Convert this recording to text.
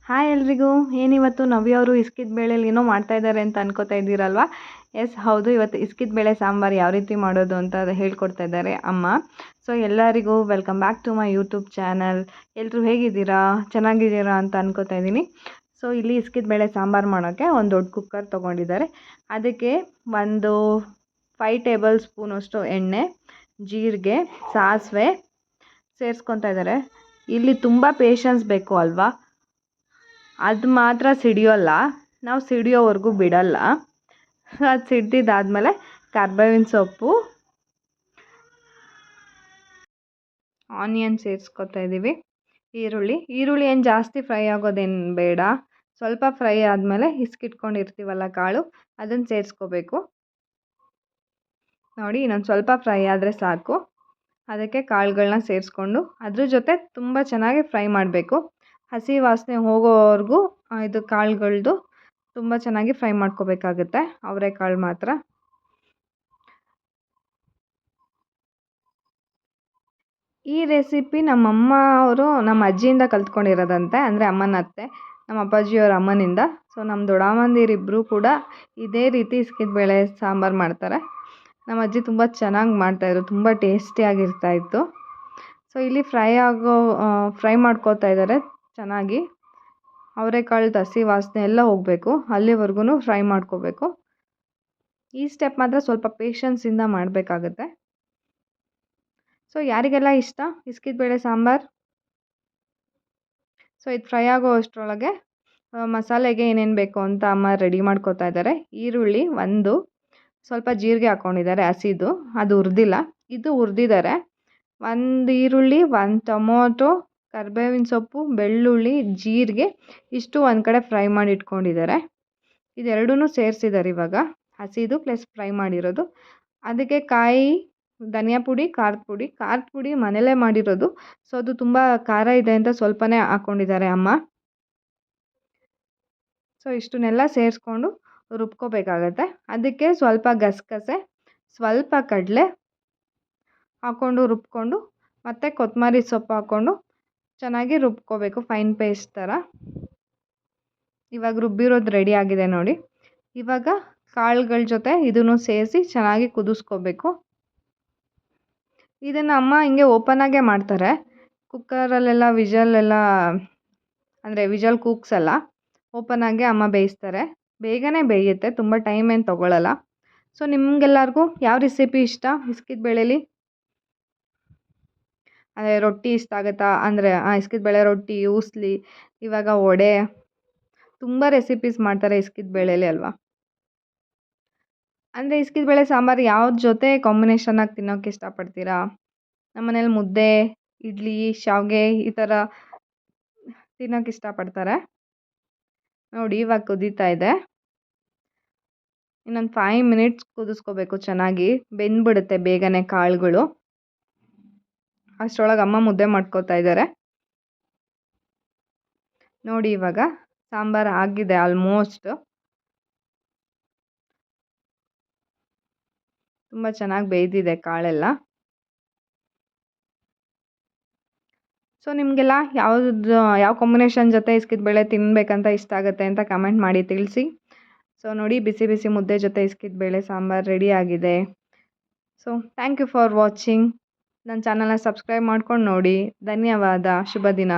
Hi ಎಲ್ರಿಗೂ. ಏನಿವತ್ತು ನವ್ಯವರು ಇಸ್ಕಿದ ಬೇಳೆಲಿ ಏನೋ ಮಾಡ್ತಾ ಇದ್ದಾರೆ ಅಂತ ಅನ್ಕೋತಾ ಇದ್ದೀರಲ್ವಾ? ಎಸ್ ಹೌದು, ಇವತ್ತು ಇಸ್ಕಿದ ಬೇಳೆ ಸಾಂಬಾರು ಯಾವ ರೀತಿ ಮಾಡೋದು ಅಂತ ಹೇಳ್ಕೊಡ್ತಾ ಇದ್ದಾರೆ ಅಮ್ಮ. ಸೊ ಎಲ್ಲರಿಗೂ welcome back to my YouTube channel. ಎಲ್ಲರೂ ಹೇಗಿದ್ದೀರಾ, ಚೆನ್ನಾಗಿದ್ದೀರಾ ಅಂತ ಅನ್ಕೋತಾ ಇದ್ದೀನಿ. ಸೊ ಇಲ್ಲಿ ಇಸ್ಕಿದ ಬೇಳೆ ಸಾಂಬಾರು ಮಾಡೋಕ್ಕೆ ಒಂದು ದೊಡ್ಡ ಕುಕ್ಕರ್ ತೊಗೊಂಡಿದ್ದಾರೆ. ಅದಕ್ಕೆ ಒಂದು 5 ಟೇಬಲ್ ಸ್ಪೂನಷ್ಟು ಎಣ್ಣೆ, ಜೀರಿಗೆ, ಸಾಸಿವೆ ಸೇರಿಸ್ಕೊತಾ ಇದ್ದಾರೆ. ಇಲ್ಲಿ ತುಂಬ ಪೇಷನ್ಸ್ ಬೇಕು ಅಲ್ವಾ, ಅದು ಮಾತ್ರ ಸಿಡಿಯೋಲ್ಲ, ನಾವು ಸಿಡಿಯೋವರೆಗೂ ಬಿಡಲ್ಲ. ಅದು ಸಿಡ್ದಿದ್ದಾದಮೇಲೆ ಕರ್ಬೇವಿನ ಸೊಪ್ಪು, ಆನಿಯನ್ ಸೇರಿಸ್ಕೊತಾ ಇದ್ದೀವಿ. ಈರುಳ್ಳಿ ಏನು ಜಾಸ್ತಿ ಫ್ರೈ ಆಗೋದೇನು ಬೇಡ, ಸ್ವಲ್ಪ ಫ್ರೈ ಆದಮೇಲೆ ಇಸ್ಕಿಟ್ಕೊಂಡಿರ್ತೀವಲ್ಲ ಕಾಳು, ಅದನ್ನು ಸೇರಿಸ್ಕೋಬೇಕು. ನೋಡಿ, ಇನ್ನೊಂದು ಸ್ವಲ್ಪ ಫ್ರೈ ಆದರೆ ಸಾಕು. ಅದಕ್ಕೆ ಕಾಳುಗಳನ್ನ ಸೇರಿಸ್ಕೊಂಡು ಅದ್ರ ಜೊತೆ ತುಂಬ ಚೆನ್ನಾಗಿ ಫ್ರೈ ಮಾಡಬೇಕು. ಹಸಿ ವಾಸನೆ ಹೋಗೋವರೆಗೂ ಇದು ಕಾಳುಗಳದ್ದು ತುಂಬ ಚೆನ್ನಾಗಿ ಫ್ರೈ ಮಾಡ್ಕೋಬೇಕಾಗುತ್ತೆ, ಅವರೆಕಾಳು ಮಾತ್ರ. ಈ ರೆಸಿಪಿ ನಮ್ಮಮ್ಮ ಅವರು ನಮ್ಮ ಅಜ್ಜಿಯಿಂದ ಕಲ್ತ್ಕೊಂಡಿರೋದಂತೆ, ಅಂದರೆ ಅಮ್ಮನ ಅತ್ತೆ, ನಮ್ಮ ಅಪ್ಪಾಜಿಯವರ ಅಮ್ಮನಿಂದ. ಸೊ ನಮ್ಮ ದೊಡ್ಡಮ್ಮಂದಿರಿಬ್ಬರು ಕೂಡ ಇದೇ ರೀತಿ ಇಸ್ಕಿದ ಬೇಳೆ ಸಾಂಬಾರು ಮಾಡ್ತಾರೆ. ನಮ್ಮ ಅಜ್ಜಿ ತುಂಬ ಚೆನ್ನಾಗಿ ಮಾಡ್ತಾಯಿದ್ರು, ತುಂಬ ಟೇಸ್ಟಿಯಾಗಿರ್ತಾಯಿತ್ತು. ಸೊ ಇಲ್ಲಿ ಫ್ರೈ ಮಾಡ್ಕೋತಾ ಇದ್ದಾರೆ ಚೆನ್ನಾಗಿ. ಅವರೆಕಾಳು ಹಸಿ ವಾಸನೆ ಎಲ್ಲ ಹೋಗಬೇಕು, ಅಲ್ಲಿವರೆಗೂ ಫ್ರೈ ಮಾಡ್ಕೋಬೇಕು. ಈ ಸ್ಟೆಪ್ ಮಾತ್ರ ಸ್ವಲ್ಪ ಪೇಷನ್ಸಿಂದ ಮಾಡಬೇಕಾಗುತ್ತೆ. ಸೊ ಯಾರಿಗೆಲ್ಲ ಇಷ್ಟ ಇಸ್ಕಿದ ಬೇಳೆ ಸಾಂಬಾರು? ಸೊ ಇದು ಫ್ರೈ ಆಗೋ ಅಷ್ಟರೊಳಗೆ ಮಸಾಲೆಗೆ ಏನೇನು ಬೇಕು ಅಂತ ಅಮ್ಮ ರೆಡಿ ಮಾಡ್ಕೋತಾ ಇದ್ದಾರೆ. ಈರುಳ್ಳಿ ಒಂದು, ಸ್ವಲ್ಪ ಜೀರಿಗೆ ಹಾಕ್ಕೊಂಡಿದ್ದಾರೆ ಹಸಿದು, ಅದು ಹುರಿದಿಲ್ಲ, ಇದು ಹುರಿದಿದ್ದಾರೆ. ಒಂದು ಈರುಳ್ಳಿ, ಒಂದು ಟೊಮೊಟೊ, ಕರಿಬೇವಿನ ಸೊಪ್ಪು, ಬೆಳ್ಳುಳ್ಳಿ, ಜೀರಿಗೆ ಇಷ್ಟು ಒಂದು ಕಡೆ ಫ್ರೈ ಮಾಡಿ ಇಟ್ಕೊಂಡಿದ್ದಾರೆ. ಇದೆರಡೂ ಸೇರಿಸಿದ್ದಾರೆ ಇವಾಗ, ಹಸಿದು ಪ್ಲಸ್ ಫ್ರೈ ಮಾಡಿರೋದು. ಅದಕ್ಕೆ ಕಾಯಿ, ಧನಿಯಾ ಪುಡಿ, ಖಾರದ ಪುಡಿ ಮನೇಲೇ ಮಾಡಿರೋದು. ಸೊ ಅದು ತುಂಬ ಖಾರ ಇದೆ ಅಂತ ಸ್ವಲ್ಪನೇ ಹಾಕ್ಕೊಂಡಿದ್ದಾರೆ ಅಮ್ಮ. ಸೊ ಇಷ್ಟನ್ನೆಲ್ಲ ಸೇರಿಸ್ಕೊಂಡು ರುಬ್ಕೋಬೇಕಾಗತ್ತೆ. ಅದಕ್ಕೆ ಸ್ವಲ್ಪ ಗಸಗಸೆ, ಸ್ವಲ್ಪ ಕಡಲೆ ಹಾಕ್ಕೊಂಡು ರುಬ್ಕೊಂಡು, ಮತ್ತು ಕೊತ್ತಂಬರಿ ಸೊಪ್ಪು ಹಾಕ್ಕೊಂಡು ಚೆನ್ನಾಗಿ ರುಬ್ಕೋಬೇಕು, ಫೈನ್ ಪೇಸ್ಟ್ ಥರ. ಇವಾಗ ರುಬ್ಬಿರೋದು ರೆಡಿ ಆಗಿದೆ ನೋಡಿ. ಇವಾಗ ಕಾಳುಗಳ ಜೊತೆ ಇದನ್ನು ಸೇರಿಸಿ ಚೆನ್ನಾಗಿ ಕುದಿಸ್ಕೋಬೇಕು. ಇದನ್ನು ಅಮ್ಮ ಹಿಂಗೆ ಓಪನಾಗೇ ಮಾಡ್ತಾರೆ, ಕುಕ್ಕರಲ್ಲೆಲ್ಲ ವಿಜಲ್ ಕೂಗ್ಸಲ್ಲ, ಓಪನಾಗೆ ಅಮ್ಮ ಬೇಯಿಸ್ತಾರೆ. ಬೇಗನೆ ಬೇಯುತ್ತೆ, ತುಂಬ ಟೈಮ್ ಏನು ತೊಗೊಳ್ಳಲ್ಲ. ಸೊ ನಿಮಗೆಲ್ಲರಿಗೂ ಯಾವ ರೆಸಿಪಿ ಇಷ್ಟ ಇಸ್ಕಿದ ಬೇಳೆಲಿ? ಅಂದರೆ ರೊಟ್ಟಿ ಇಷ್ಟ ಆಗುತ್ತಾ? ಅಂದರೆ ಇಸ್ಕಿದ ಬೇಳೆ ರೊಟ್ಟಿ, ಊಸ್ಲಿ, ಇವಾಗ ವಡೆ, ತುಂಬ ರೆಸಿಪೀಸ್ ಮಾಡ್ತಾರೆ ಇಸ್ಕಿದ ಬೇಳೆಲಿ ಅಲ್ವಾ? ಅಂದರೆ ಇಸ್ಕಿದ ಬೇಳೆ ಸಾಂಬಾರು ಯಾವ್ದು ಜೊತೆ ಕಾಂಬಿನೇಷನ್ನಾಗಿ ತಿನ್ನೋಕ್ಕೆ ಇಷ್ಟಪಡ್ತೀರಾ? ನಮ್ಮ ಮನೇಲಿ ಮುದ್ದೆ, ಇಡ್ಲಿ, ಶಾವಿಗೆ ಈ ಥರ ತಿನ್ನೋಕ್ಕೆ ಇಷ್ಟಪಡ್ತಾರೆ. ನೋಡಿ ಇವಾಗ ಕುದೀತಾ ಇದೆ. ಇನ್ನೊಂದು 5 ಮಿನಿಟ್ಸ್ ಕುದಿಸ್ಕೋಬೇಕು ಚೆನ್ನಾಗಿ, ಬೆಂದ್ಬಿಡುತ್ತೆ ಬೇಗನೆ ಕಾಳುಗಳು. ಅಷ್ಟರೊಳಗೆ ಅಮ್ಮ ಮುದ್ದೆ ಮಾಡ್ಕೋತಾ ಇದ್ದಾರೆ. ನೋಡಿ ಇವಾಗ ಸಾಂಬಾರು ಆಗಿದೆ ಆಲ್ಮೋಸ್ಟ್. ತುಂಬ ಚೆನ್ನಾಗಿ ಬೇಯ್ದಿದೆ ಕಾಳೆಲ್ಲ. ಸೊ ನಿಮಗೆಲ್ಲ ಯಾವ ಕಾಂಬಿನೇಷನ್ ಜೊತೆ ಇಸ್ಕಿದ ಬೇಳೆ ತಿನ್ನಬೇಕಂತ ಇಷ್ಟ ಆಗುತ್ತೆ ಅಂತ ಕಮೆಂಟ್ ಮಾಡಿ ತಿಳಿಸಿ. ಸೊ ನೋಡಿ, ಬಿಸಿ ಬಿಸಿ ಮುದ್ದೆ ಜೊತೆ ಇಸ್ಕಿದ ಬೇಳೆ ಸಾಂಬಾರು ರೆಡಿ ಆಗಿದೆ. So thank you for watching. ನನ್ನ ಚಾನಲ್ನ ಸಬ್ಸ್ಕ್ರೈಬ್ ಮಾಡ್ಕೊಂಡು ನೋಡಿ. ಧನ್ಯವಾದ. ಶುಭ ದಿನ.